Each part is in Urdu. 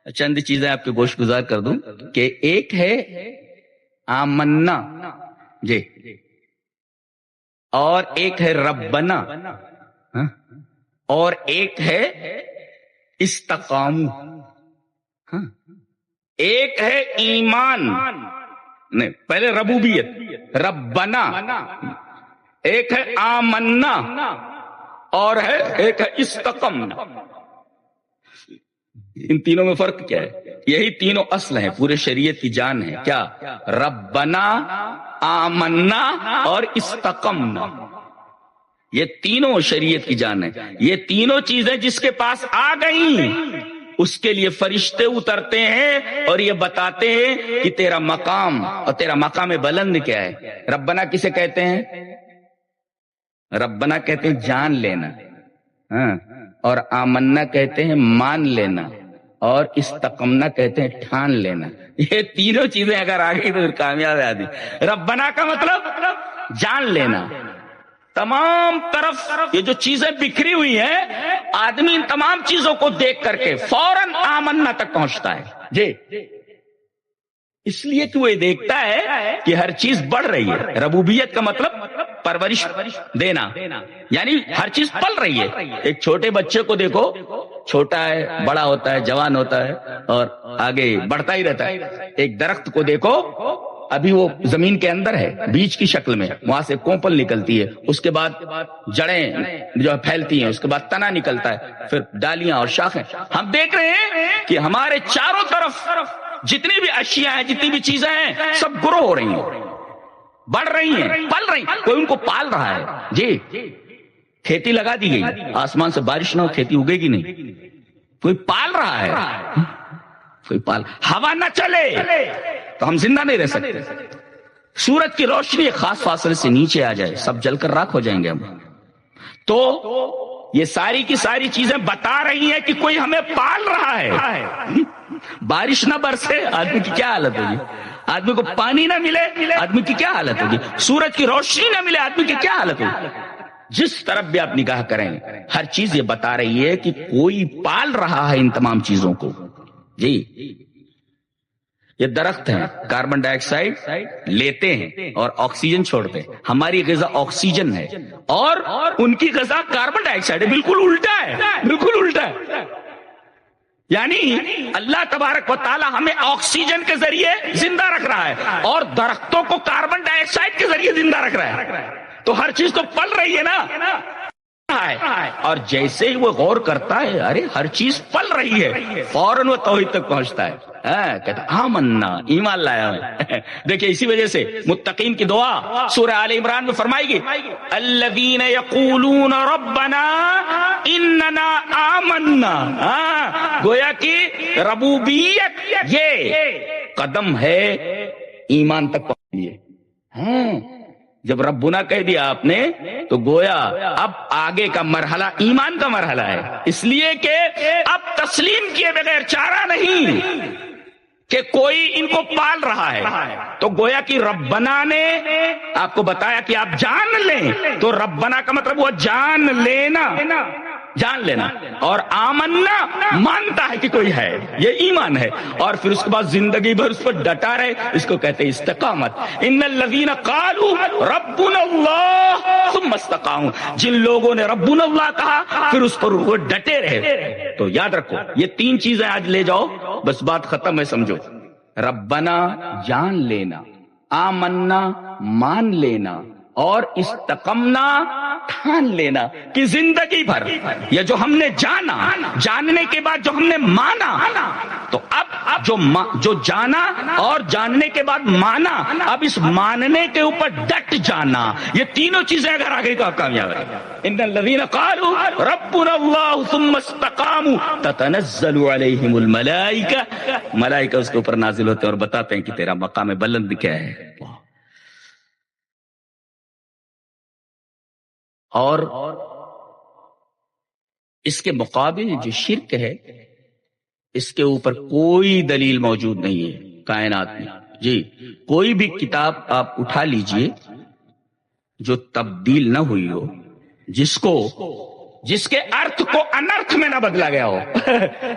چند چیزیں آپ کے گوش گزار کر دوں کہ ایک ہے آمنا جی، اور ایک ہے ربنا، اور ایک ہے استقاموا، ایک ہے ایمان، نہیں پہلے ربوبیت ربنا، ایک ہے آمنا، اور ہے ایک ہے استقامنا۔ ان تینوں میں فرق کیا ہے؟ یہی تینوں اصل ہیں، پورے شریعت کی جان ہے۔ کیا؟ ربنا، آمنا اور استقمنا، یہ تینوں شریعت کی جان ہے۔ یہ تینوں چیزیں جس کے پاس آ گئیں اس کے لیے فرشتے اترتے ہیں اور یہ بتاتے ہیں کہ تیرا مقام اور تیرا مقام بلند کیا ہے۔ ربنا کسے کہتے ہیں؟ ربنا کہتے ہیں جان لینا، اور آمنا کہتے ہیں مان لینا، اور استقمنا کہتے ہیں ٹھان لینا۔ یہ تینوں چیزیں اگر آ گئی تو کامیاب ہے آدمی۔ ربنا کا مطلب جان لینا، تمام طرف یہ جو چیزیں بکھری ہوئی ہیں، آدمی ان تمام چیزوں کو دیکھ کر کے فوراً آمنا تک پہنچتا ہے جی، اس لیے کہ وہ یہ دیکھتا ہے کہ ہر چیز بڑھ رہی ہے۔ ربوبیت کا مطلب پرورش دینا، یعنی ہر چیز پل رہی ہے۔ ایک چھوٹے بچے کو دیکھو، چھوٹا ہے، بڑا ہوتا ہے، جوان ہوتا ہے اور آگے بڑھتا ہی رہتا ہے۔ ایک درخت کو دیکھو، ابھی وہ زمین کے اندر ہے بیج کی شکل میں، وہاں سے کونپل نکلتی ہے، اس کے بعد جڑیں جو پھیلتی ہیں، اس کے بعد تنا نکلتا ہے، پھر ڈالیاں اور شاخیں۔ ہم دیکھ رہے ہیں کہ ہمارے چاروں طرف جتنی بھی اشیاء ہیں، جتنی بھی چیزیں ہیں، سب گرو ہو رہی ہیں، بڑھ رہی ہیں، پل رہی ہیں، کوئی ان کو پال رہا ہے جی۔ کھیتی لگا دی گئی، آسمان سے بارش نہ ہو کھیتی اگے گی نہیں، کوئی پال رہا ہے، کوئی پال۔ ہوا نہ چلے تو ہم زندہ نہیں رہ سکتے، سورج کی روشنی ایک خاص فاصلے سے نیچے آ جائے سب جل کر راکھ ہو جائیں گے ہم۔ تو یہ ساری کی ساری چیزیں بتا رہی ہیں کہ کوئی ہمیں پال رہا ہے۔ بارش نہ برسے آدمی کی کیا حالت ہوگی، آدمی کو پانی نہ ملے آدمی کی کیا حالت ہوگی، سورج کی روشنی نہ ملے آدمی کی کیا حالت ہوگی۔ جس طرف بھی آپ نگاہ کریں ہر چیز یہ بتا رہی ہے کہ کوئی پال رہا ہے ان تمام چیزوں کو جی۔ یہ درخت ہیں، کاربن ڈائی آکسائڈ لیتے ہیں اور آکسیجن چھوڑتے ہیں۔ ہماری غذا آکسیجن ہے اور ان کی غذا کاربن ڈائی آکسائڈ ہے، بالکل الٹا ہے، بالکل الٹا ہے۔ یعنی اللہ تبارک و تعالی ہمیں آکسیجن کے ذریعے زندہ رکھ رہا ہے اور درختوں کو کاربن ڈائی آکسائڈ کے ذریعے زندہ رکھ رہا ہے، تو ہر چیز تو پل رہی ہے نا۔ اور جیسے ہی وہ غور کرتا ہے ارے ہر چیز پل رہی ہے، فوراً وہ توحید تک پہنچتا ہے، کہتا آمنا، ایمان لایا ہے۔ دیکھیں اسی وجہ سے متقین کی دعا سورہ آل عمران میں فرمائی گئی، الذین یقولون ربنا اننا آمنا۔ گویا کہ ربوبیت یہ قدم ہے ایمان تک پہنچیے۔ جب ربنا کہہ دیا آپ نے تو گویا اب آگے کا مرحلہ ایمان کا مرحلہ ہے، اس لیے کہ اب تسلیم کیے بغیر چارہ نہیں کہ کوئی ان کو پال رہا ہے۔ تو گویا کہ ربنا نے آپ کو بتایا کہ آپ جان لیں، تو ربنا کا مطلب وہ جان لینا، جان لینا، اور آمنا مانتا ہے کہ کوئی ہے، یہ ایمان ہے، اور پھر اس کے بعد زندگی بھر اس پر ڈٹا رہے، اس کو کہتے ہیں استقامت۔ ان الذین قالوا ربنا اللہ ثم استقاموا، جن لوگوں نے ربنا اللہ کہا پھر اس پر وہ ڈٹے رہے۔ تو یاد رکھو یہ تین چیزیں آج لے جاؤ، بس بات ختم ہے سمجھو۔ ربنا جان لینا، آمنا مان لینا، اور استقمنا ٹھان لینا کہ زندگی بھر یہ جو ہم نے جانا، جاننے کے بعد جو ہم نے مانا، تو اب جو جانا اور جاننے کے بعد مانا، اب اس ماننے کے اوپر ڈٹ جانا، یہ تینوں چیزیں اگر آ گئی تو آپ کامیاب ہے۔ ان الذین قالوا ربنا اللہ ثم استقاموا تتنزل علیہم الملائکہ، ملائکہ اس کے اوپر نازل ہوتے ہیں اور بتاتے ہیں کہ تیرا مقام بلند کیا ہے۔ اور اس کے مقابل جو شرک ہے اس کے اوپر کوئی دلیل موجود نہیں ہے کائنات میں جی۔ کوئی بھی کتاب آپ اٹھا لیجئے جو تبدیل نہ ہوئی ہو، جس کو جس کے ارتھ کو انرتھ میں نہ بدلا گیا ہو.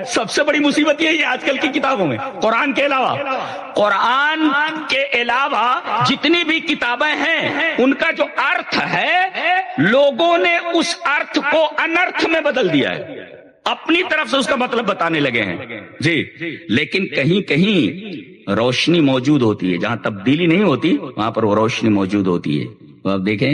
سب سے بڑی مصیبت یہ ہے آج کل کی کتابوں میں. قرآن کے علاوہ جتنی بھی کتابیں ہیں ان کا جو ارتھ ہے لوگوں نے اس ارتھ کو انرتھ میں بدل دیا ہے, اپنی طرف سے اس کا مطلب بتانے لگے ہیں جی. لیکن کہیں کہیں روشنی موجود ہوتی ہے, جہاں تبدیلی نہیں ہوتی وہاں پر وہ روشنی موجود ہوتی ہے. تو آپ دیکھیں